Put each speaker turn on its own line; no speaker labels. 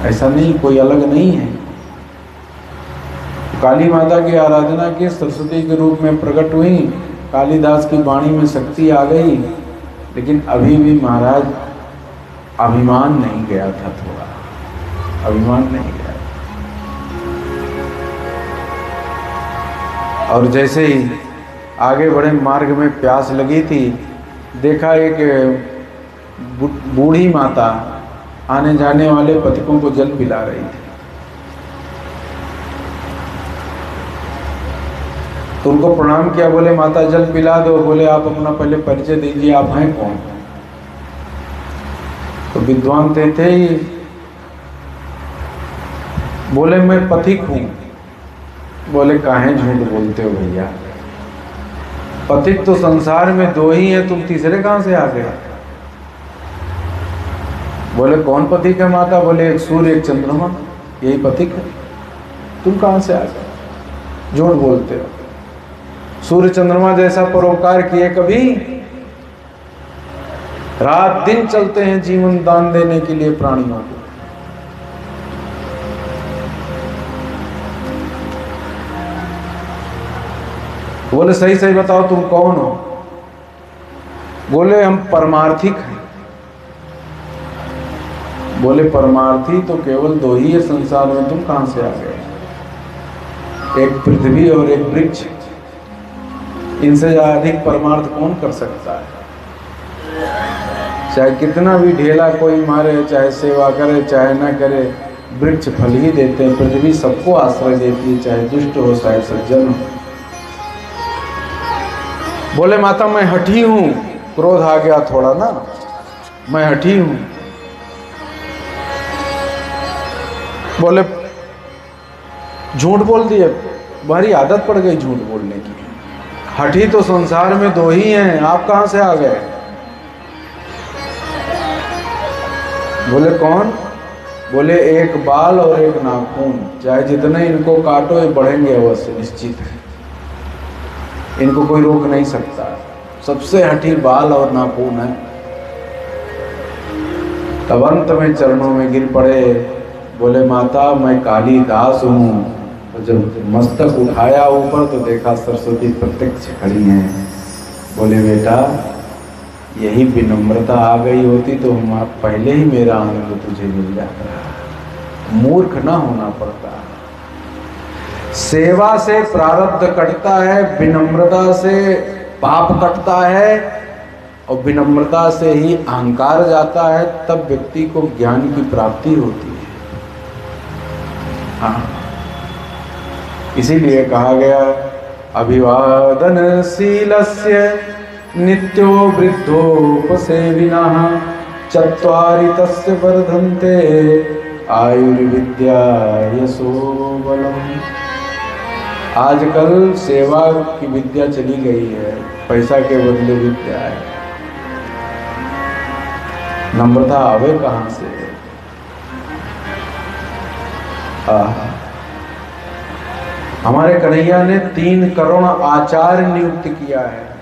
ऐसा नहीं, कोई अलग नहीं है। काली माता की आराधना की, सरस्वती के रूप में प्रकट हुई, कालिदास की वाणी में शक्ति आ गई, लेकिन अभी भी महाराज अभिमान नहीं गया था, थोड़ा अभिमान नहीं गया। और जैसे ही आगे बढ़े, मार्ग में प्यास लगी थी, देखा एक बूढ़ी माता आने जाने वाले पथिकों को जल पिला रही थी। तो उनको प्रणाम किया, बोले माता जल पिला दो। बोले आप अपना पहले परिचय दीजिए, आप हैं कौन? तो विद्वान थे ही, बोले मैं पथिक हूं। बोले काहे झूठ बोलते हो भैया, पथिक तो संसार में दो ही है, तुम तीसरे कहां से आ गए? बोले कौन पथिक है माता? बोले एक सूर्य एक चंद्रमा, यही पथिक है। तुम कहां से आ गए? झूठ बोलते हो। सूर्य चंद्रमा जैसा परोपकार किए कभी? रात दिन चलते हैं जीवन दान देने के लिए प्राणियों को। बोले सही सही बताओ तुम कौन हो? बोले हम परमार्थिक हैं। बोले परमार्थी तो केवल दो ही है संसार में, तुम कहां से आ गए? एक पृथ्वी और एक वृक्ष, इनसे ज्यादा अधिक परमार्थ कौन कर सकता है? चाहे कितना भी ढेला कोई मारे, चाहे सेवा करे चाहे ना करे, वृक्ष फल ही देते हैं, पृथ्वी सबको आश्रय देती है, चाहे दुष्ट हो चाहे सज्जन हो। बोले माता मैं हठी हूं, क्रोध आ गया थोड़ा ना, मैं हठी हूं। बोले झूठ बोल दिए, तुम्हारी आदत पड़ गई झूठ बोलने की। हठी तो संसार में दो ही हैं, आप कहां से आ गए? बोले कौन? बोले एक बाल और एक नाखून, चाहे जितने इनको काटो ये बढ़ेंगे अवश्य, निश्चित है, इनको कोई रोक नहीं सकता। सबसे हठी बाल और नाखून है। तब अंत में चरणों में गिर पड़े, बोले माता मैं कालिदास हूँ। और जब मस्तक उठाया ऊपर तो देखा सरस्वती प्रत्यक्ष खड़ी हैं। बोले बेटा यही विनम्रता आ गई होती तो पहले ही मेरा आनंद तुझे मिल जाता। मूर्ख ना होना पड़ता। सेवा से प्रारब्ध कटता है, विनम्रता से पाप कटता है, और विनम्रता से ही अहंकार जाता है, तब व्यक्ति को ज्ञान की प्राप्ति होती है। हाँ, इसीलिए कहा गया अभिवादनशीलस्य नित्यो वृद्धोपसेविनः चत्वारि तस्य वर्धन्ते आयुर्विद्या यशोबलम्। आजकल सेवा की विद्या चली गई है, पैसा के बदले विद्या है। नम्रता आवे कहां से? हमारे कन्हैया ने 3 करोड़ आचार्य नियुक्त किया है।